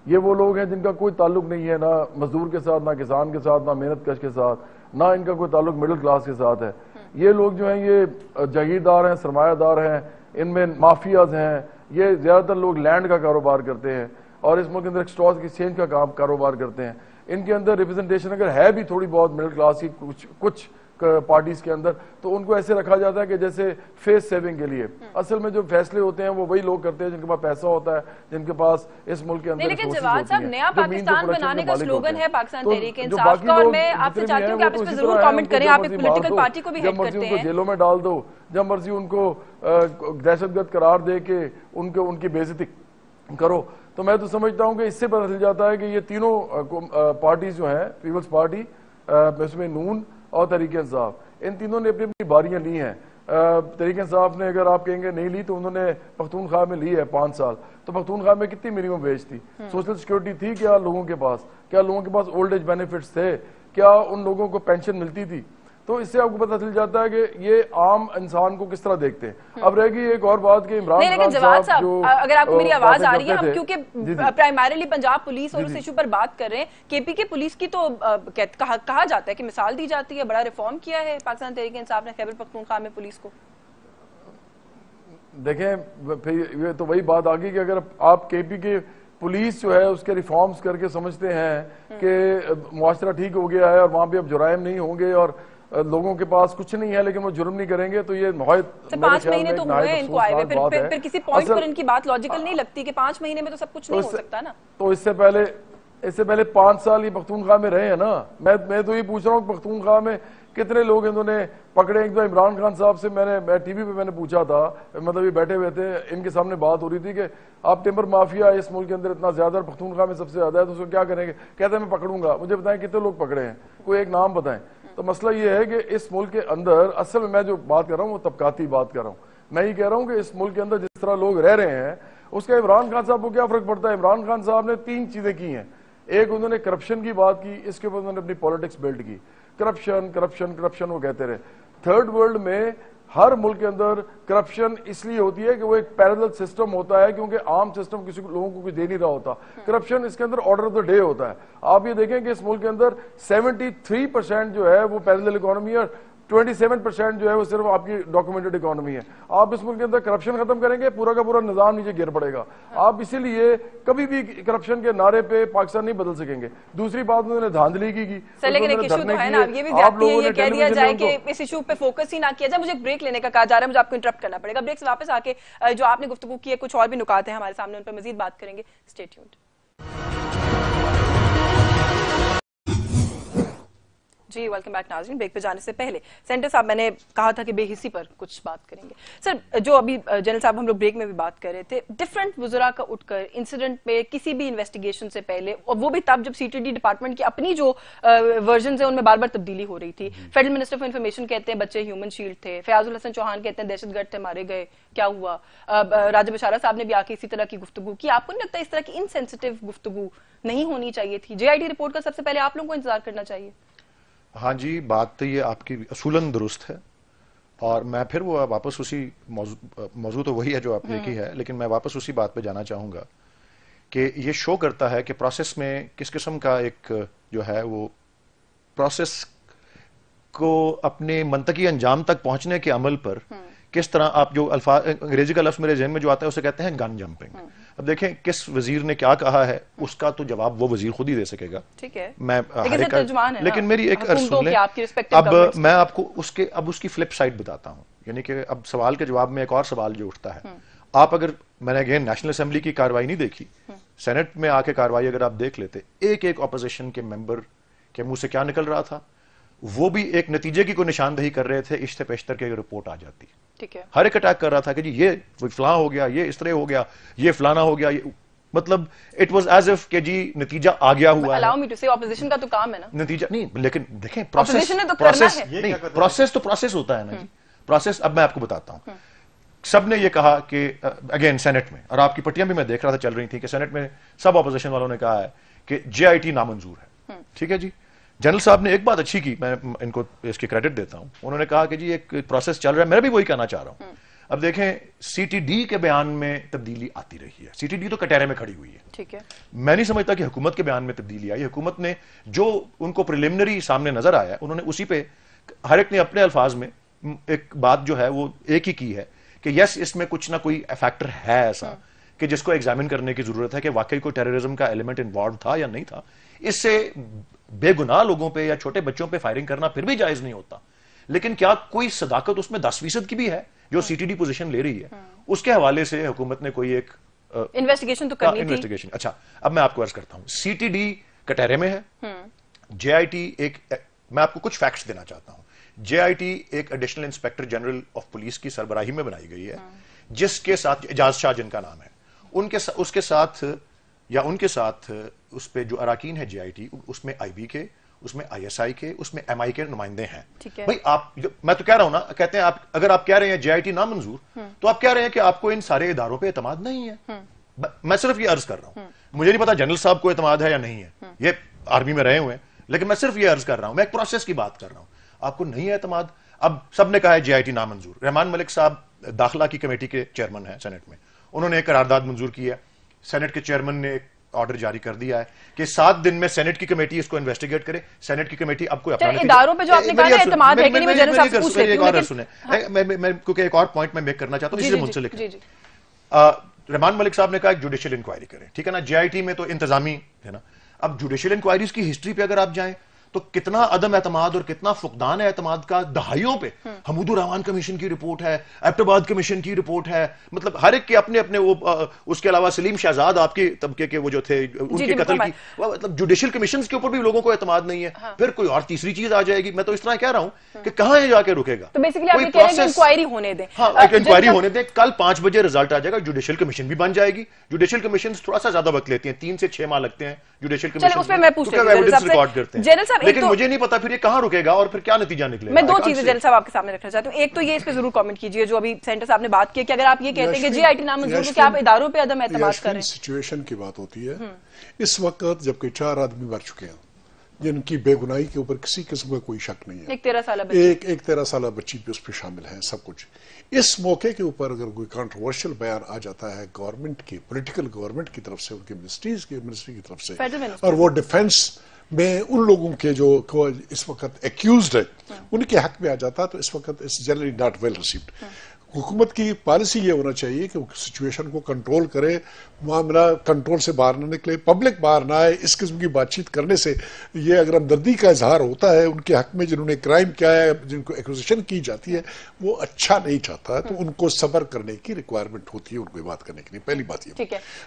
ये वो लोग हैं जिनका कोई ताल्लुक नहीं है ना मजदूर के साथ, ना किसान के साथ, ना मेहनत कश के साथ, ना इनका कोई ताल्लुक मिडिल क्लास के साथ है। ये लोग जो हैं ये जागीरदार हैं, सरमायादार हैं, इनमें माफियाज हैं। ये ज्यादातर लोग लैंड का कारोबार करते हैं और इस मुल्क के अंदर स्टॉक एक्सचेंज का कारोबार करते हैं। इनके अंदर रिप्रेजेंटेशन अगर है भी थोड़ी बहुत मिडिल क्लास की कुछ पार्टीज के अंदर, तो उनको ऐसे रखा जाता है कि जैसे फेस सेविंग के लिए। असल में जो फैसले होते हैं वो वही लोग करते हैं जिनके पास पैसा होता है, जिनके पास इस मुल्क के अंदर। लेकिन जवाद साहब, नया पाकिस्तान बनाने का स्लोगन है पाकिस्तान तहरीक इंसाफ का, और मैं आपसे चाहती हूं कि आप इस पे जरूर कमेंट करें। आप एक पॉलिटिकल पार्टी को भी हेड करते हैं, जेलों में डाल दो, जब मर्जी उनको दहशतगर्द करार दे के उनकी बेइज्जती करो। तो मैं तो समझता हूं कि इससे पता चल जाता है कि ये तीनों पार्टीज जो हैं, पीपल्स पार्टी, इसमें नून और तहरीक इंसाफ, इन तीनों ने अपनी अपनी बारियां ली हैं। तहरीक इंसाफ ने अगर आप कहेंगे नहीं ली, तो उन्होंने पख्तूनख्वा में ली है 5 साल। तो पख्तूनख्वा में कितनी मिनिमम वेज थी? सोशल सिक्योरिटी थी क्या लोगों के पास? क्या लोगों के पास ओल्ड एज बेनिफिट्स थे? क्या उन लोगों को पेंशन मिलती थी? तो इससे आपको पता चल जाता है कि ये आम इंसान को किस तरह देखते हैं। अब रहेगी एक और बात कि इमरान खान साहब जो, अगर आपको मेरी आवाज आ रही है, हम क्योंकि प्राइमरीली पंजाब पुलिस और उस इशू पर बात कर रहे हैं। केपी के पुलिस की तो कहा जाता है कि मिसाल दी जाती है, बड़ा रिफॉर्म किया है पाकिस्तान तहरीक इंसाफ ने खैबर पख्तूनख्वा में पुलिस को। دیکھیں پھر یہ تو وہی بات آ گئی کہ اگر آپ کے پی کے پولیس جو ہے اس کے ریفارمز کر کے سمجھتے ہیں کہ معاشرہ ٹھیک ہو گیا ہے اور وہاں پہ اب جرائم نہیں ہوں گے اور لوگوں کے پاس کچھ نہیں ہے لیکن وہ جرم نہیں کریں گے، تو یہ نہایت 5 مہینے تو ہوئے ان کو آئے ہوئے، پھر کسی پوائنٹ پر ان کی بات لاجیکل نہیں لگتی کہ 5 مہینے میں تو سب کچھ نہیں ہو سکتا نا. تو اس سے پہلے 5 سال یہ پختونخوا میں رہے ہیں نا. میں تو یہ پوچھ رہا ہوں پختونخوا میں کتنے لوگ انہوں نے پکڑے. ایک تو عمران خان صاحب سے میں ٹی وی پہ میں نے پوچھا تھا، مطلب یہ بیٹھے ہوئے تھے، ان کے سامنے بات ہو رہی تھی کہ آپ ٹمبر مافیا اس ملک کے اندر اتنا زیادہ اور پختونخوا میں سب سے زیادہ ہے تو اس کو کیا کریں گے؟ کہتے ہیں میں پکڑوں گا. مجھے بتائیں کتنے لوگ پکڑے ہیں، کوئی ایک نام بتائیں. تو مسئلہ یہ ہے کہ اس ملک کے اندر اصل میں جو بات کر رہا ہوں وہ طبقاتی بات کر رہا ہوں. میں یہ کہہ رہا ہوں کہ اس ملک کے اندر جس طرح لوگ رہ رہے ہیں اس کا عمران خان صاحب کو کیا فرق پڑتا ہے؟ عمران خان صاحب نے 3 چیزیں کی ہیں. ایک انہوں نے کرپشن کی بات کی، اس کے اوپر انہوں نے اپنی پالیٹکس بلڈ کی. کرپشن وہ کہتے رہے. تھرڈ ورلڈ میں ہر ملک کے اندر کرپشن اس لیے ہوتی ہے کہ وہ ایک پیرلل سسٹم ہوتا ہے کیونکہ عام سسٹم کسی لوگوں کو کچھ دے نہیں رہا ہوتا. کرپشن اس کے اندر آرڈر آف دا ڈے ہوتا ہے. آپ یہ دیکھیں کہ اس ملک کے اندر 73% جو ہے وہ پیرلل اکانومی ہے، 27% جو ہے وہ صرف آپ کی ڈاکومنٹڈ اکانومی ہے. آپ اس ملک کے اندر کرپشن ختم کریں گے پورا کا پورا نظام نیچے گر پڑے گا. آپ اسی لیے کبھی بھی کرپشن کے نعرے پہ پاکستان نہیں بدل سکیں گے. دوسری بات انہوں نے دھاندلی کی لیکن ایک ایشو تو ہے نا، یہ بھی زیادتی ہے، یہ کہہ دیا جائے کہ اس ایشو پہ فوکس ہی نہ کیا جائے. مجھے بریک لینے کا کہا جا رہا ہے، مجھے آپ کو انٹرپٹ کرنا پڑے گا. بریک سے واپس آ کے جو آپ نے گفتگو کی ہے کچھ اور بھی نکات ہیں ہمارے سامنے، ان پہ مزید بات کریں گے. Stay tuned. جی ویلکم بیک ناظرین. بریک پہ جانے سے پہلے سینٹر صاحب میں نے کہا تھا کہ بے حسی پر کچھ بات کریں گے. سر جو ابھی جنرل صاحب ہم لوگ بریک میں بھی بات کر رہے تھے، ڈفرینٹ وزراء کا اٹھ کر انسیڈنٹ پہ کسی بھی انویسٹیگیشن سے پہلے، اور وہ بھی تب جب سی ٹی ڈی ڈپارٹمنٹ کی اپنی جو ورژنز ہیں ان میں بار بار تبدیلی ہو رہی تھی. فیڈرل منسٹر آف انفارمیشن کہتے ہیں بچے ہیومن شیلڈ تھے، فیاض الحسن چوہان کہتے ہیں دہشت گرد تھے مارے گئے، کیا ہوا؟ راجہ بشارہ صاحب نے بھی آ کے اسی طرح کی گفتگو کی. آپ کو نہیں لگتا اس طرح کی انسینسٹیو گفتگو نہیں ہونی چاہیے تھی؟ جے آئی ٹی رپورٹ کا سب سے پہلے آپ لوگوں کو انتظار کرنا چاہیے. ہاں جی، بات تو یہ آپ کی اصولاً درست ہے، اور میں پھر وہ واپس اسی موضوع تو وہی ہے جو آپ نے کی ہے، لیکن میں واپس اسی بات پہ جانا چاہوں گا کہ یہ شو کرتا ہے کہ پروسیس میں کس قسم کا ایک جو ہے وہ پروسیس کو اپنے منطقی انجام تک پہنچنے کے عمل پر کس طرح آپ جو الفاظ انگریزی کا لفظ میرے ذہن میں جو آتا ہے اسے کہتے ہیں گن جمپنگ. اب دیکھیں کس وزیر نے کیا کہا ہے، اس کا تو جواب وہ وزیر خود ہی دے سکے گا. ٹھیک ہے، میں لیکن میری ایک عرض سن لیں. اب میں آپ کو اس کی فلپ سائڈ بتاتا ہوں. یعنی کہ اب سوال کے جواب میں ایک اور سوال جو اٹھتا ہے، آپ اگر میں نے اگین نیشنل اسمبلی کی کاروائی نہیں دیکھی، سینٹ میں آ کے کاروائی اگر آپ دیکھ لیتے، ایک اپوزیشن کے ممبر کے منہ سے کیا نکل رہا تھا، وہ بھی ایک نتیجے کی کوئی نشاندہی کر رہے تھے. اشتے پیشتر کے رپورٹ آ جاتی، ہر ایک اٹیک کر رہا تھا کہ جی یہ فلاں ہو گیا، یہ اس طرح ہو گیا، یہ فلانا ہو گیا. مطلب اٹ واز ایز اف کہ جی نتیجہ آ گیا ہوا ہے. اپوزیشن کا تو کام ہے نا نتیجہ نہیں، لیکن دیکھیں پروسیس تو پروسیس ہوتا ہے نا جی. پروسیس اب میں آپ کو بتاتا ہوں. سب نے یہ کہا کہ اگین سینٹ میں، اور آپ کی پٹیاں بھی میں دیکھ رہا تھا چل رہی تھیں کہ سینٹ میں سب اپوزیشن والوں نے کہا ہے کہ جے آئی ٹی نامنظور ہے. ٹھیک ہے جی. جنرل صاحب نے ایک بات اچھی کی، میں ان کو اس کی کریڈٹ دیتا ہوں. انہوں نے کہا کہ جی ایک پروسیس چل رہا ہے، میں بھی وہی کہنا چاہ رہا ہوں. اب دیکھیں سی ٹی ڈی کے بیان میں تبدیلی آتی رہی ہے. سی ٹی ڈی تو کٹہرے میں کھڑی ہوئی ہے. ٹھیک ہے، میں نہیں سمجھتا کہ حکومت کے بیان میں تبدیلی آئی. حکومت نے جو ان کو پریلیمنری سامنے نظر آیا انہوں نے اسی پہ ہر ایک نے اپنے الفاظ میں ایک بات جو ہے وہ ایک ہی کی ہے کہ یس اس میں کچھ نہ کوئی فیکٹر ہے ایسا کہ جس کو ایگزامن کرنے کی ضرورت ہے کہ واقعی کوئی ٹیررزم کا ایلیمنٹ انوالو تھا یا نہیں تھا. اس سے بے گناہ لوگوں پہ یا چھوٹے بچوں پہ فائرنگ کرنا پھر بھی جائز نہیں ہوتا. لیکن کیا کوئی صداقت اس میں 10% کی بھی ہے جو سی ٹی ڈی پوزیشن لے رہی ہے؟ اس کے حوالے سے حکومت نے کوئی ایک انویسٹیگیشن تو کرنی تھی. انویسٹیگیشن. اچھا اب میں آپ کو عرض کرتا ہوں، سی ٹی ڈی کٹہرے میں ہے. جے آئی ٹی ایک، میں آپ کو کچھ فیکٹس دینا چاہتا ہوں. جے آئی ٹی ایک additional inspector general of police کی سربراہی میں بنائی گئی ہے، جس کے ساتھ اعجاز شاہ جن کا نام ہے، اس کے ساتھ یا ان کے ساتھ اس پہ جو اراکین ہے جے آئی ٹی، اس میں آئی بی کے، اس میں آئی ایس آئی کے، اس میں ایم آئی کے نمائندے ہیں. بھائی آپ، میں تو کہہ رہا ہوں نا، کہتے ہیں آپ اگر آپ کہہ رہے ہیں جے آئی ٹی نامنظور تو آپ کہہ رہے ہیں کہ آپ کو ان سارے اداروں پہ اعتماد نہیں ہے. میں صرف یہ عرض کر رہا ہوں، مجھے نہیں پتا جنرل صاحب کو اعتماد ہے یا نہیں ہے، یہ آرمی میں رہے ہوئے ہیں، لیکن میں صرف یہ عرض کر رہا ہوں، میں ایک پروسیس کی بات کر رہا ہوں. آپ کو نہیں ہے اعتماد. اب سب نے کہا ہے جے آئی ٹی نامنظور. رحمان ملک صاحب داخلہ کی کمیٹی کے چیئرمین ہیں سینٹ میں، انہوں نے ایک قرارداد منظور کی ہے. سینٹ کے چیئرمین نے آرڈر جاری کر دیا ہے کہ 7 دن میں سینٹ کی کمیٹی اس کو انویسٹیگیٹ کرے. سینٹ کی کمیٹی اب کوئی اپنا اداروں پہ جو آپ نے کہا نا اعتماد ہے کہ نہیں, میں جنرل صاحب سے پوچھ لیتی ہوں لیکن میں کیونکہ ایک اور پوائنٹ میں میک کرنا چاہتا ہوں, اس سے منسلک رحمان ملک صاحب نے کہا ایک جوڈیشل انکوائری کریں, ٹھیک ہے نا. جے آئی ٹی میں تو انتظامی ہے نا. اب جوڈیشل انکوائریز کی ہسٹری پہ اگر آپ جائیں تو کتنا عدم اعتماد اور کتنا فقدان اعتماد کا دہائیوں پہ. حمود الرحمان کمیشن کی رپورٹ ہے, ایبٹ آباد کمیشن کی رپورٹ ہے, مطلب ہر ایک کے اپنے اپنے وہ. اس کے علاوہ سلیم شہزاد آپ کے طبقے کے وہ جو تھے ان کے قتل کی, مطلب جوڈیشل کمیشنز کے اوپر بھی لوگوں کو اعتماد نہیں ہے. پھر کوئی اور تیسری چیز آ جائے گی. میں تو اس طرح کہہ رہا ہوں کہ کہاں یہ جا کے رکے گا. تو بیسیکلی آپ یہ کہہ رہے ہیں کہ انکوائری ہونے دیں. ہاں ایک انکوائری ہونے دیں. کل 5 بجے رزلٹ آ جائے گا, جوڈیشل کمیشن بھی بن جائے گی. جوڈیشل کمیشنز تھوڑا سا زیادہ وقت لیتے ہیں, 3 سے 6 ماہ لگتے ہیں جوڈیشل کمیشن ریکارڈ کرتے ہیں. لیکن مجھے نہیں پتا پھر یہ کہاں رکے گا اور پھر کیا نتیجہ نکلے گا. میں 2 چیزیں جنرل صاحب آپ کے سامنے رکھنا چاہتی ہوں. ایک تو یہ اس پہ ضرور کامنٹ کیجئے جو ابھی سینٹر صاحب نے بات کی کہ اگر آپ یہ کہتے ہیں کہ جی آئی ٹی نامنظور کو کہ آپ اداروں پہ عدم اعتماد کریں. سچویشن کی بات ہوتی ہے اس وقت جبکہ 4 آدمی مر چکے ہیں جن کی بے گناہی کے اوپر کسی قسم کا کوئی شک نہیں ہے. ایک 13 سالہ بچی بھی اس پہ شامل ہے. سب کچھ اس موقع کے اوپر اگر کوئی کنٹروورشل بیان آ جاتا ہے گورنمنٹ کی, پولیٹیکل گورنمنٹ کی طرف سے, ان کی منسٹری کی طرف سے, اور وہ ڈیفنس میں ان لوگوں کے جو اس وقت ایکیوزڈ ہے ان کے حق میں آ جاتا ہے تو اس وقت it's generally not well received. حکومت کی پالیسی یہ ہونا چاہیے کہ وہ سچویشن کو کنٹرول کرے, معاملہ کنٹرول سے باہر نہ نکلے, پبلک باہر نہ آئے. اس قسم کی بات چیت کرنے سے یہ اگر ہمدردی کا اظہار ہوتا ہے ان کے حق میں جنہوں نے کرائم کیا ہے, جن کو ایکوزیشن کی جاتی ہے, وہ اچھا نہیں چاہتا ہے تو ان کو صبر کرنے کی ریکوائرمنٹ ہوتی ہے ان کو بات کرنے کے لیے. پہلی بات یہ.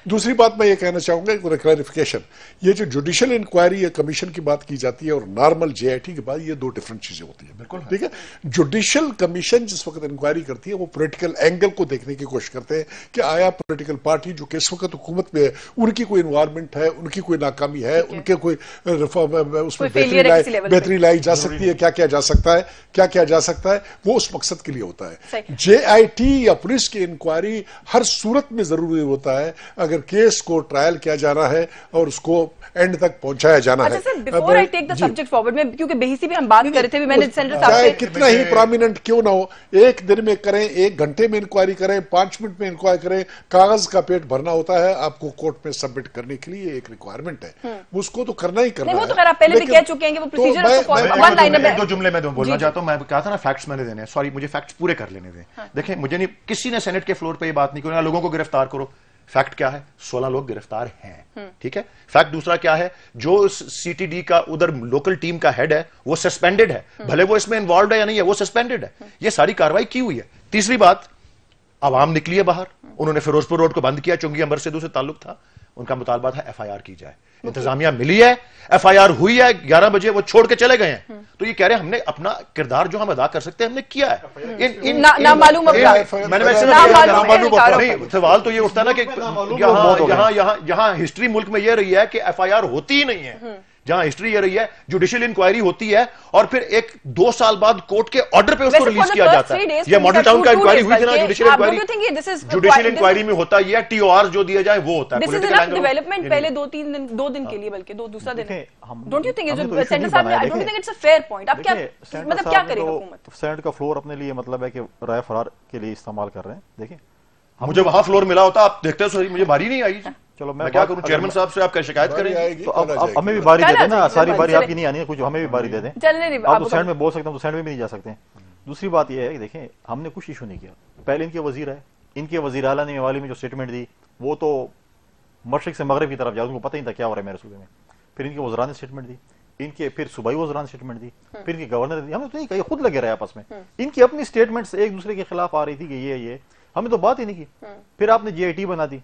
دوسری بات میں یہ کہنا چاہوں گا کلیریفیکیشن, یہ جو جوڈیشل انکوائری یا کمیشن کی بات کی جاتی ہے اور نارمل جے آئی ٹی کے بعد یہ 2 ڈفرنٹ چیزیں ہوتی ہیں. بالکل ٹھیک ہے. جوڈیشل کمیشن جس وقت انکوائری کرتی ہے وہ پولیٹیکل اینگل کو دیکھنے کی کوشش کرتے ہیں کہ آیا پولیٹیکل پارٹی جو کہ اس وقت حکومت میں ہے ان کی کوئی انوائرمنٹ ہے, ان کی کوئی ناکامی ہے, ان کے کوئی اس میں بہتری لائی جا سکتی ہے, کیا کیا جا سکتا ہے, کیا کیا جا سکتا ہے, وہ اس مقصد کے لیے ہوتا ہے. جے آئی ٹی یا پولیس کی انکوائری ہر صورت میں ضروری ہوتا ہے اگر کیس کو ٹرائل کیا جانا ہے اور اس کو اینڈ تک پہنچایا جانا ہے. Before I take the subject forward, میں کیونکہ بہیسی بھی ہم بات کر رہے تھے, میں نے سینٹر صاحب سے کتنا ہی پرومیننٹ کیوں نہ ہو, 1 دن میں کریں, 1 گھنٹے میں انکوائری کریں, 5 منٹ میں انکوائری کریں, کاغذ کا پیٹ بھرنا ہوتا ہے آپ کو کورٹ میں سبمٹ کرنے کے لیے ایک ریکوائرمنٹ ہے, اس کو تو کرنا ہی کرنا ہے. وہ تو خیر آپ پہلے بھی کہہ چکے ہیں کہ وہ پروسیجر 2 جملے میں بولنا چاہتا ہوں. میں کہا تھا نا فیکٹس میں نے دینے ہیں, سوری مجھے فیکٹس پورے کر لینے دیں. دیکھیں مجھے نہیں, کسی نے سینٹ کے فلور پہ یہ بات نہیں کی لوگوں کو گرفتار کرو. فیکٹ کیا ہے, 16 لوگ گرفتار ہیں. ٹھیک ہے. فیکٹ دوسرا کیا ہے, جو سی ٹی ڈی کا ادھر لوکل ٹیم کا ہیڈ ہے وہ سسپینڈڈ ہے, بھلے وہ اس میں انوالوڈ ہے یا نہیں ہے, وہ سسپینڈڈ ہے. یہ ساری کاروائی کی ہوئی ہے. تیسری بات, عوام نکلی ہے باہر, انہوں نے فیروز پور روڈ کو بند کیا, چونکہ امر سدھو سے تعلق تھا, ان کا مطالبہ تھا ایف آئی آر کی جائے. انتظامیہ ملی ہے, ایف آئی آر ہوئی ہے, 11 بجے وہ چھوڑ کے چلے گئے ہیں. تو یہ کہہ رہے ہیں ہم نے اپنا کردار جو ہم ادا کر سکتے ہیں ہم نے کیا ہے. سوال تو یہ اٹھتا ہے نا کہ یہاں ہسٹری ملک میں یہ رہی ہے کہ ایف آئی آر ہوتی ہی نہیں ہے. جہاں ہسٹری یہ رہی ہے جوڈیشل انکوائری ہوتی ہے اور پھر 1-2 سال بعد کورٹ کے آرڈر پہ اس کو ریلیز کیا جاتا ہے. یہ ماڈل ٹاؤن کا انکوائری ہوئی تھی نا, جوڈیشل انکوائری میں ہوتا یہ ٹی او آر جو دیا جائے وہ ہوتا ہے. ڈیولپمنٹ پہلے 2 دن کے لیے, بلکہ دوسرا دن. ڈونٹ یو تھنک سینٹر صاحب نے, I don't think it's a fair point. اب کیا مطلب کیا کرے گا حکومت؟ سینٹ کا فلور اپنے لیے مطلب ہے کہ رائے فرار کے لیے استعمال کر رہے ہیں. دیکھیں مجھے وہاں فلور ملا ہوتا, آپ دیکھتے ہیں مجھے باری نہیں آئی. چلو میں کیا کروں, چیئرمین صاحب سے آپ کا شکایت کریں تو اب ہمیں بھی باری دے دیں نا, ساری باری آپ کی نہیں آنی ہے, کچھ ہمیں بھی باری دے دیں. آپ تو سینٹ میں بول سکتے ہیں تو سینٹ میں بھی نہیں جا سکتے. دوسری بات یہ ہے کہ دیکھیں ہم نے کچھ ایشو نہیں کیا. پہلے ان کے وزیر ہے, ان کے وزیر اعلیٰ نے میوالی میں جو اسٹیٹمنٹ دی وہ تو مشرق سے مغرب کی طرف جاؤ, ان کو پتہ نہیں تھا کیا ہو رہا ہے میرے صوبے میں. پھر ان کے وزراء نے اسٹیٹمنٹ دی, ان کے پھر صوبائی وزراء نے اسٹیٹمنٹ دی, پھر ان کے گورنر نے دی. ہم نے تو نہیں کہا, خود لگے رہے آپس میں. ان کی اپنی اسٹیٹمنٹس ایک دوسرے کے خلاف آ رہی تھی کہ یہ ہمیں تو بات ہی نہیں کی. پھر آپ نے جے آئی ٹی بنا دی.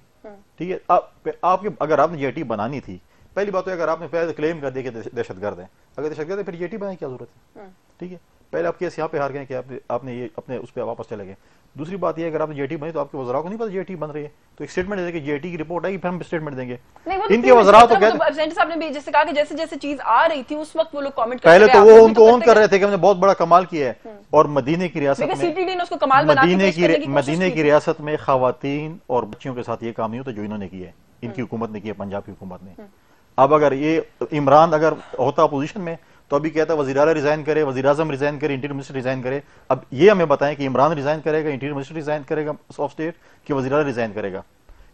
ٹھیک ہے, آپ اگر آپ نے جے آئی ٹی بنانی تھی, پہلی بات ہے اگر آپ نے پہلے کلیم کر دیا کہ دہشت گرد ہیں, اگر دہشت گرد ہے پھر جے آئی ٹی بنانے کی کیا ضرورت ہے؟ ٹھیک ہے, پہلے آپ کیس یہاں پہ ہار گئے کہ آپ نے یہ اپنے اس پہ واپس چلے گئے. دوسری بات یہ اگر آپ نے جے آئی ٹی بنی تو آپ کے وزراء کو نہیں پتا جے آئی ٹی بن رہی ہے, تو ایک اسٹیٹمنٹ دے کہ جے آئی ٹی کی رپورٹ آئی, پھر ہم اسٹیٹمنٹ دیں گے. ان کے وزراء تو کہتے سینٹر صاحب نے بھی جیسے کہا کہ جیسے جیسے چیز آ رہی تھی اس وقت وہ لوگ کامنٹ پہلے تو وہ ان کو اون کر رہے تھے کہ ہم نے بہت بڑا کمال کیا ہے. اور مدینے کی ریاست میں مدینے کی ریاست میں خواتین اور بچیوں کے ساتھ یہ کام نہیں ہوتا جو انہوں نے کیا ہے, ان کی حکومت نے کیا, پنجاب کی حکومت نے. اب اگر یہ عمران اگر ہوتا اپوزیشن میں تو ابھی کہتا ہے وزیر اعلیٰ ریزائن کرے, وزیر اعظم ریزائن کرے, انٹیریئر منسٹر ریزائن کرے. اب یہ ہمیں بتائیں کہ عمران ریزائن کرے گا, انٹیریئر منسٹر ریزائن کرے گا آف اسٹیٹ, کہ وزیر اعلیٰ ریزائن کرے گا.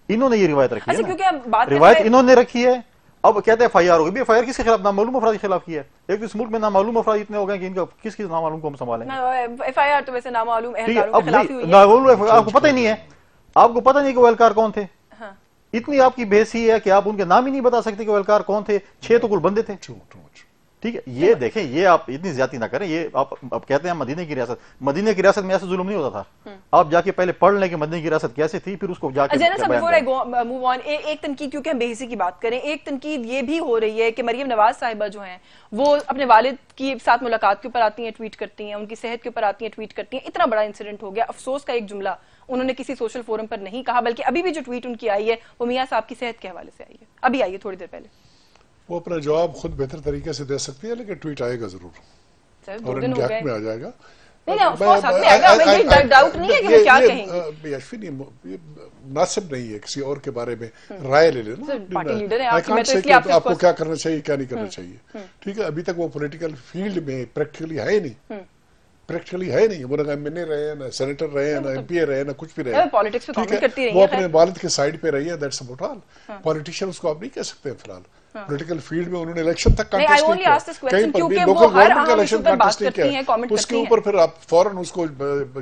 इन्होंने ये रिवायत रखी है क्योंकि अब ना, बात रिवायत इन्होंने रखी है। अब कहते हैं FIR होगी, FIR किसके खिलाफ? नामालूम अफराद के खिलाफ की है। एक इस मुल्क में नामालूम अफराद इतने हो गए कि इनका किस नामालूम को हम संभालेंगे? FIR तो वैसे नामालूम ठीक है, अब आपको पता ही नहीं है, आपको पता नहीं कि वो एहलकार कौन थे। इतनी आपकी बेसी है कि आप उनके नाम ही नहीं बता सकते कि वो एहलकार कौन थे। 6 तो कुल बंदे थे। ठीक है, ये देखें, ये आप इतनी ज्यादती ना करें। ये आप अब कहते हैं मदीने की रियासत, मदीने की रियासत में ऐसा जुल्म नहीं होता था। आप जाके पहले पढ़ लें कि मदीने की रियासत कैसे थी, फिर उसको जाके मूव ऑन। एक तनकीद, क्योंकि हम बेहिसी की बात करें, एक तनकीद ये भी हो रही है कि मरियम नवाज साहिबा जो हैं वो अपने वालिद की साथ मुलाकात के ऊपर आती हैं, ट्वीट करती हैं, उनकी सेहत के ऊपर आती हैं, ट्वीट करती हैं। इतना बड़ा इंसिडेंट हो गया, अफसोस का एक जुमला उन्होंने किसी सोशल फोरम पर नहीं कहा, बल्कि अभी भी जो ट्वीट उनकी आई है वो मियां साहब की सेहत के हवाले से आई है, अभी आई है थोड़ी देर पहले। वो अपना जवाब खुद बेहतर तरीके से दे सकती है, लेकिन ट्वीट आएगा जरूर और इनके हक में आ जाएगा। डाउट नहीं है कि वो क्या कहेंगे। ये मुनासिब नहीं है किसी और के बारे में राय ले लेना। आपको क्या करना चाहिए, क्या नहीं करना चाहिए। ठीक है, अभी तक वो पॉलिटिकल फील्ड में प्रैक्टिकली है नहीं, प्रैक्टिकली है नहीं। वो ना MNA रहे, ना सेनेटर रहे, ना MPA रहे, ना कुछ भी रहे। पॉलिटिक्स में कमेंट करती रही है, वो अपने वालिद के साइड पे रही है, दैट्स अबाउट ऑल। पॉलिटिशियन उसको आप नहीं कह सकते फिलहाल। पॉलिटिकल फील्ड में उन्होंने इलेक्शन तक कंटेस्ट नहीं किया, कहीं पर भी लोकल गवर्नमेंट का इलेक्शन कंटेस्ट नहीं किया, उसके ऊपर फिर आप फौरन उसको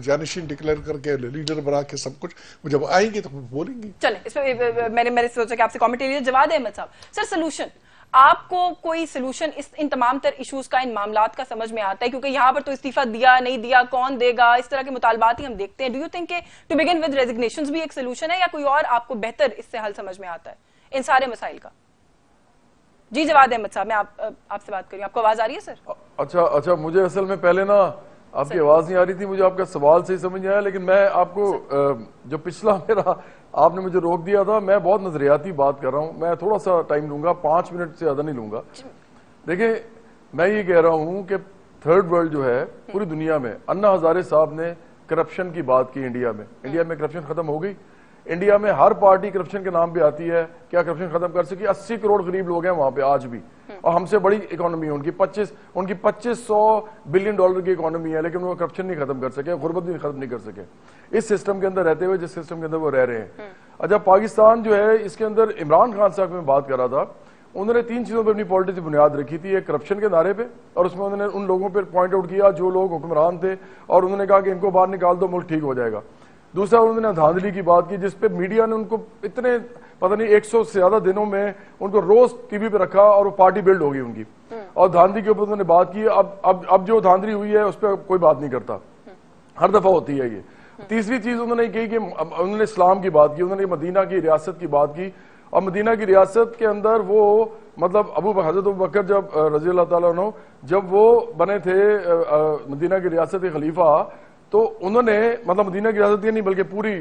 जानिशीन डिक्लेयर करके लीडर बना के सब कुछ जब आएंगे तो बोलेंगे। चले इस पे मैंने सोचा कि आपसे कमेंट ले लिया। जवाद अहमद साहब, सर सोल्यूशन, आपको कोई सोल्यूशन इन तमाम तर इश्यूज का, इन मामलात का समझ में आता है? क्योंकि यहाँ पर तो इस्तीफा दिया नहीं दिया, कौन देगा, इस तरह के मुतालबात ही हम देखते हैं। Do you think to begin with resignations भी एक सोल्यूशन है, या कोई और आपको बेहतर इससे हल समझ में आता है इन सारे मसाइल का? जी जवाद अहमद साहब, मैं आपसे बात करूँ, आपको आवाज आ रही है सर? अच्छा, मुझे असल में पहले ना आपकी आवाज नहीं आ रही थी, मुझे आपका सवाल सही समझ में आया, लेकिन मैं आपको जो पिछला मेरा आपने मुझे रोक दिया था, मैं बहुत नजरियाती बात कर रहा हूं। मैं थोड़ा सा टाइम लूंगा, 5 मिनट से ज्यादा नहीं लूंगा। देखिए, मैं ये कह रहा हूं कि थर्ड वर्ल्ड जो है पूरी दुनिया में, अन्ना हजारे साहब ने करप्शन की बात की। इंडिया में करप्शन खत्म हो गई। इंडिया में हर पार्टी करप्शन के नाम पे आती है, क्या करप्शन खत्म कर सकी? 80 करोड़ गरीब लोग हैं वहां पे आज भी, और हमसे बड़ी इकोनॉमी है उनकी। 2500 बिलियन डॉलर की इकोनॉमी है, लेकिन वो करप्शन नहीं खत्म कर सके, गुर्बत भी खत्म नहीं कर सके इस सिस्टम के अंदर रहते हुए, जिस सिस्टम के अंदर वो रह रहे हैं। अच्छा, पाकिस्तान जो है, इसके अंदर इमरान खान साहब में बात कर रहा था, उन्होंने 3 चीजों पर अपनी पॉलिटिक्स की बुनियाद रखी थी। एक करप्शन के नारे पे, और उसमें उन्होंने उन लोगों पर पॉइंट आउट किया जो लोग हुक्मरान थे, और उन्होंने कहा कि इनको बाहर निकाल दो, मुल्क ठीक हो जाएगा। दूसरा, उन्होंने धांधली की बात की, जिसपे मीडिया ने उनको इतने पता नहीं 100 से ज्यादा दिनों में उनको रोज टीवी पे रखा, और वो पार्टी बिल्ड हो गई उनकी। और धांधली के ऊपर उन्होंने बात की। अब जो धांधली हुई है उस पर कोई बात नहीं करता, हर दफा होती है ये। तीसरी चीज उन्होंने कही कि उन्होंने इस्लाम की बात की, उन्होंने मदीना की रियासत की बात की। और मदीना की रियासत के अंदर वो मतलब हजरत अबू बकर जब रजी अल्लाह ताला अन्हु जब वो बने थे मदीना की रियासत के खलीफा, तो उन्होंने मतलब मदीना की रियासत नहीं बल्कि पूरी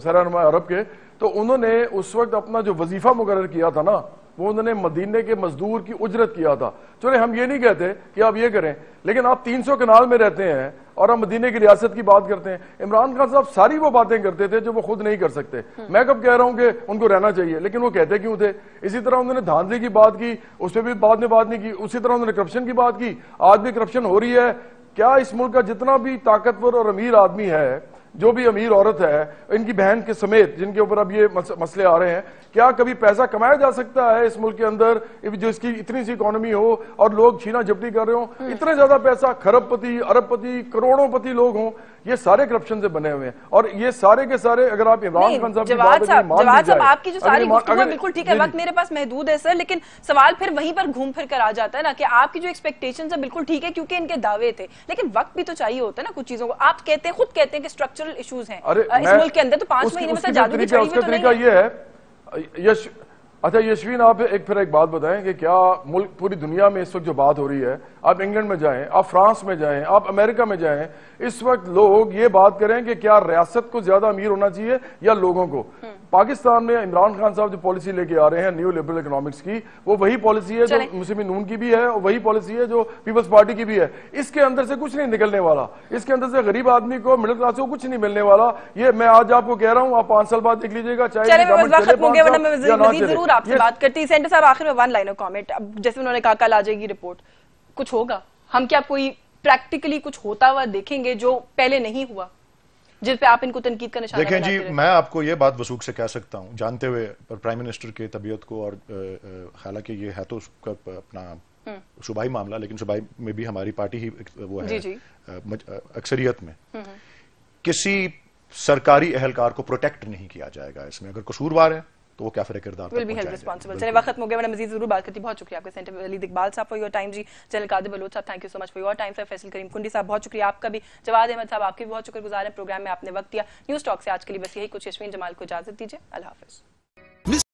सहरानुमा अरब के, तो उन्होंने उस वक्त अपना जो वजीफा मुकर्रर किया था ना, वो उन्होंने मदीने के मजदूर की उजरत किया था। चले हम ये नहीं कहते कि आप ये करें, लेकिन आप 300 कनाल में रहते हैं और हम मदीने की रियासत की बात करते हैं। इमरान खान साहब सारी वो बातें करते थे जो वो खुद नहीं कर सकते। मैं कब कह रहा हूं कि उनको रहना चाहिए, लेकिन वो कहते क्यों थे? इसी तरह उन्होंने धांधली की बात की, उस पर भी बाद में बात नहीं की। उसी तरह उन्होंने करप्शन की बात की, आज भी करप्शन हो रही है। क्या इस मुल्क का जितना भी ताकतवर और अमीर आदमी है, जो भी अमीर औरत है, इनकी बहन के समेत जिनके ऊपर अब ये मसले आ रहे हैं, क्या कभी पैसा कमाया जा सकता है इस मुल्क के अंदर जो इसकी इतनी सी इकोनॉमी हो और लोग छीना झपटी कर रहे हो, इतने ज्यादा पैसा, खरबपति, अरबपति, करोड़ोंपति लोग हों, ये सारे करप्शन से बने हुए हैं। और ये सारे के सारे अगर आप इमरान खान साहब जवाद साहब आपकी जो सारी गुफ्तगू बिल्कुल ठीक है, वक्त मेरे पास महदूद है सर, लेकिन सवाल फिर वहीं पर घूम फिर कर आ जाता है ना कि आपकी जो एक्सपेक्टेशंस है बिल्कुल ठीक है क्योंकि इनके दावे थे, लेकिन वक्त भी तो चाहिए होता है ना कुछ चीजों को। आप खुद कहते हैं कि स्ट्रक्चरल इश्यूज हैं इस मुल्क के अंदर, तो 5 महीने में सर जादू की छड़ी में तो नहीं है। अच्छा यशवीन, आप फिर एक बात बताएं कि क्या मुल्क पूरी दुनिया में इस वक्त जो बात हो रही है, आप इंग्लैंड में जाएं, आप फ्रांस में जाएं, आप अमेरिका में जाएं, इस वक्त लोग ये बात करें कि क्या रियासत को ज्यादा अमीर होना चाहिए या लोगों को? पाकिस्तान में इमरान खान साहब जो पॉलिसी लेके आ रहे हैं न्यू लिबरल इकोनॉमिक्स की, वो वही पॉलिसी है जो मुस्लिम नून की भी है और वही पॉलिसी है जो पीपल्स पार्टी की भी है। इसके अंदर से कुछ नहीं निकलने वाला, इसके अंदर से गरीब आदमी को, मिडिल क्लास को कुछ नहीं मिलने वाला। ये मैं आज आपको कह रहा हूँ, आप 5 साल बाद देख लीजिएगा, चाहे जरूर आपसे बात करती है। सेंटर साहब, आखिर में 1 लाइन ऑफ कमेंट। अब जैसे उन्होंने कहा कल आ जाएगी रिपोर्ट, कुछ होगा? हम क्या कोई प्रैक्टिकली कुछ होता हुआ देखेंगे जो पहले नहीं हुआ? जिस पे आप इनको तनकीद का निशाना देखें बनाते जी, रहे। मैं आपको ये बात वसूख से कह सकता हूँ, जानते हुए प्राइम मिनिस्टर की तबीयत को, और हालांकि ये है तो उसका अपना सूबाई मामला, लेकिन सूबाई में भी हमारी पार्टी ही वो है अक्सरियत में, किसी सरकारी अहलकार को प्रोटेक्ट नहीं किया जाएगा इसमें। अगर कसूरवार है तो वो क्या फिर किरदार विल बी हेल्ड रिस्पांसिबल। चलिए वक्त खत्म हो गया, मैं मजीद जरूर बात करती। बहुत शुक्रिया आपका centre Waleed Iqbal sahab for your time जी, general Qadir Baloch sahab thank you so much for your time, sir Faisal Karim Kundi sahab बहुत शुक्रिया आपका भी, जवाद अहमद साहब आपके भी बहुत शुक्रगुजार हैं, प्रोग्राम में आपने वक्त दिया। न्यूज़ टॉक से आज के लिए बस यही कुछ। यशवीन जमाल को इजाजत दीजिए, अल्लाह हाफिज।